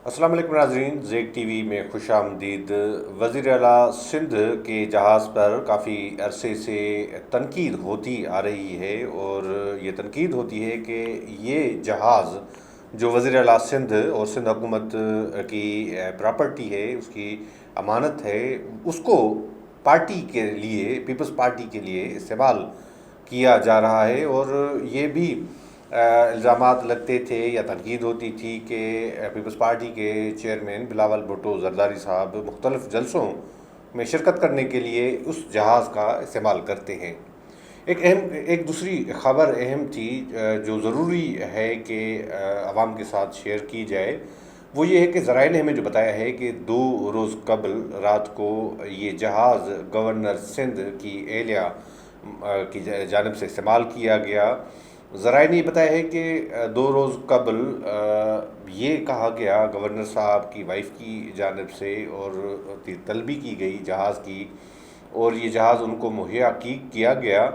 السلام علیکم ناظرین، زیگ ٹی وی میں خوش آمدید۔ وزیر اعلیٰ سندھ کے جہاز پر کافی عرصے سے تنقید ہوتی آ رہی ہے، اور یہ تنقید ہوتی ہے کہ یہ جہاز جو وزیر اعلیٰ سندھ اور سندھ حکومت کی پراپرٹی ہے، اس کی امانت ہے، اس کو پارٹی کے لیے، پیپلز پارٹی کے لیے استعمال کیا جا رہا ہے۔ اور یہ بھی الزامات لگتے تھے یا تنقید ہوتی تھی کہ پیپلز پارٹی کے چیئرمین بلاول بھٹو زرداری صاحب مختلف جلسوں میں شرکت کرنے کے لیے اس جہاز کا استعمال کرتے ہیں۔ ایک دوسری خبر اہم تھی جو ضروری ہے کہ عوام کے ساتھ شیئر کی جائے، وہ یہ ہے کہ ذرائع نے ہمیں جو بتایا ہے کہ 2 روز قبل رات کو یہ جہاز گورنر سندھ کی اہلیہ کی جانب سے استعمال کیا گیا۔ ذرائع نے یہ بتایا ہے کہ 2 روز قبل یہ کہا گیا گورنر صاحب کی وائف کی جانب سے، اور طلبی کی گئی جہاز کی، اور یہ جہاز ان کو مہیا کیا گیا۔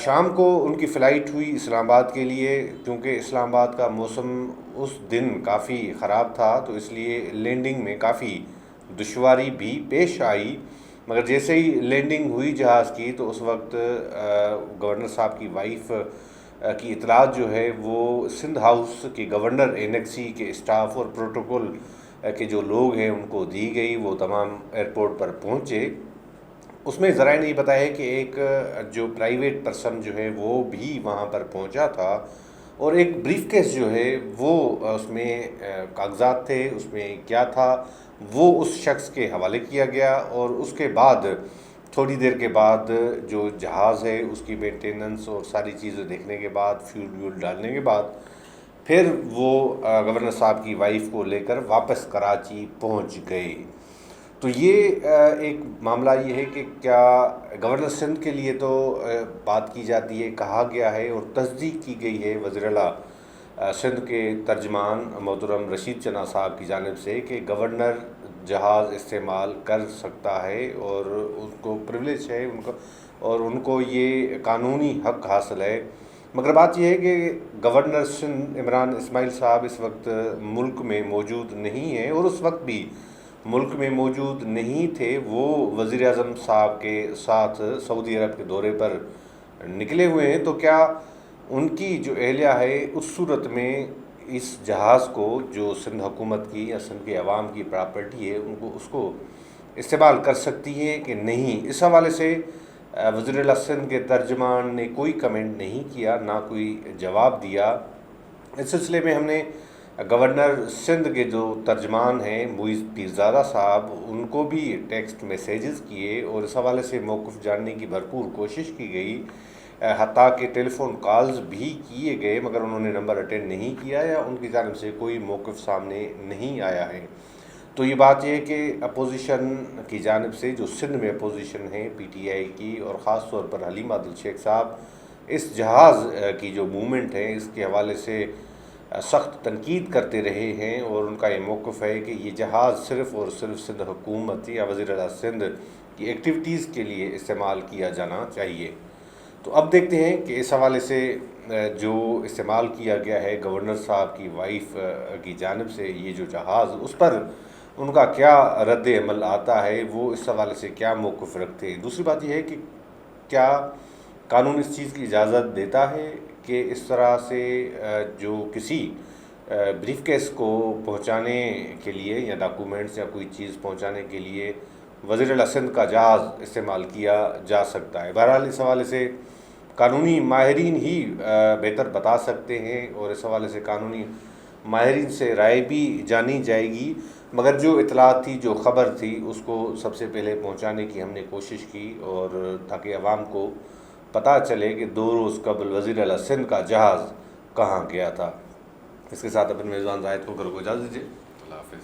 شام کو ان کی فلائٹ ہوئی اسلام آباد کے لیے، کیونکہ اسلام آباد کا موسم اس دن کافی خراب تھا، تو اس لیے لینڈنگ میں کافی دشواری بھی پیش آئی۔ مگر جیسے ہی لینڈنگ ہوئی جہاز کی، تو اس وقت گورنر صاحب کی وائف کی اطلاعات جو ہے وہ سندھ ہاؤس کے گورنر انیکسی کے اسٹاف اور پروٹوکول کے جو لوگ ہیں ان کو دی گئی۔ وہ تمام ایئرپورٹ پر پہنچے۔ اس میں ذرائع نے یہ بتایا ہے کہ ایک جو پرائیویٹ پرسن جو ہے وہ بھی وہاں پر پہنچا تھا، اور ایک بریف کیس جو ہے وہ اس میں کاغذات تھے، اس میں کیا تھا وہ اس شخص کے حوالے کیا گیا۔ اور اس کے بعد تھوڑی دیر کے بعد جو جہاز ہے اس کی مینٹیننس اور ساری چیزیں دیکھنے کے بعد، فیول ڈالنے کے بعد، پھر وہ گورنر صاحب کی وائف کو لے کر واپس کراچی پہنچ گئے۔ تو یہ ایک معاملہ یہ ہے کہ کیا گورنر سندھ کے لیے تو بات کی جاتی ہے، کہا گیا ہے اور تصدیق کی گئی ہے وزیر اعلیٰ سندھ کے ترجمان محترم رشید چنا صاحب کی جانب سے کہ گورنر جہاز استعمال کر سکتا ہے، اور ان کو پریولیج ہے اور ان کو یہ قانونی حق حاصل ہے۔ مگر بات یہ ہے کہ گورنر سندھ عمران اسماعیل صاحب اس وقت ملک میں موجود نہیں ہیں، اور اس وقت بھی ملک میں موجود نہیں تھے۔ وہ وزیر اعظم صاحب کے ساتھ سعودی عرب کے دورے پر نکلے ہوئے ہیں۔ تو کیا ان کی جو اہلیہ ہے اس صورت میں اس جہاز کو جو سندھ حکومت کی یا سندھ کے عوام کی پراپرٹی ہے اس کو استعمال کر سکتی ہے کہ نہیں؟ اس حوالے سے وزیر اعلیٰ سندھ کے ترجمان نے کوئی کمنٹ نہیں کیا، نہ کوئی جواب دیا۔ اس سلسلے میں ہم نے گورنر سندھ کے جو ترجمان ہیں معیز پیرزادہ صاحب، ان کو بھی ٹیکسٹ میسیجز کیے اور اس حوالے سے موقف جاننے کی بھرپور کوشش کی گئی، حتیٰ کہ ٹیلی فون کالز بھی کیے گئے، مگر انہوں نے نمبر اٹینڈ نہیں کیا یا ان کی جانب سے کوئی موقف سامنے نہیں آیا ہے۔ تو یہ بات یہ ہے کہ اپوزیشن کی جانب سے جو سندھ میں اپوزیشن ہے پی ٹی آئی کی، اور خاص طور پر حلیم عادل شیخ صاحب، اس جہاز کی جو موومنٹ ہے اس کے حوالے سے سخت تنقید کرتے رہے ہیں، اور ان کا یہ موقف ہے کہ یہ جہاز صرف اور صرف سندھ حکومت یا وزیر اعلیٰ سندھ کی ایکٹیویٹیز کے لیے استعمال کیا جانا چاہیے۔ تو اب دیکھتے ہیں کہ اس حوالے سے جو استعمال کیا گیا ہے گورنر صاحب کی وائف کی جانب سے یہ جو جہاز، اس پر ان کا کیا رد عمل آتا ہے، وہ اس حوالے سے کیا موقف رکھتے ہیں۔ دوسری بات یہ ہے کہ کیا قانون اس چیز کی اجازت دیتا ہے کہ اس طرح سے جو کسی بریف کیس کو پہنچانے کے لیے یا ڈاکومنٹس یا کوئی چیز پہنچانے کے لیے وزیر اعلیٰ سندھ کا جہاز استعمال کیا جا سکتا ہے؟ بہرحال اس حوالے سے قانونی ماہرین ہی بہتر بتا سکتے ہیں، اور اس حوالے سے قانونی ماہرین سے رائے بھی جانی جائے گی۔ مگر جو اطلاعات تھی، جو خبر تھی، اس کو سب سے پہلے پہنچانے کی ہم نے کوشش کی، اور تاکہ عوام کو پتہ چلے کہ 2 روز قبل وزیر اعلیٰ سندھ کا جہاز کہاں گیا تھا۔ اس کے ساتھ اپنے میزبان زاہد کو گھر کو اجازت دیجیے۔ اللہ حافظ۔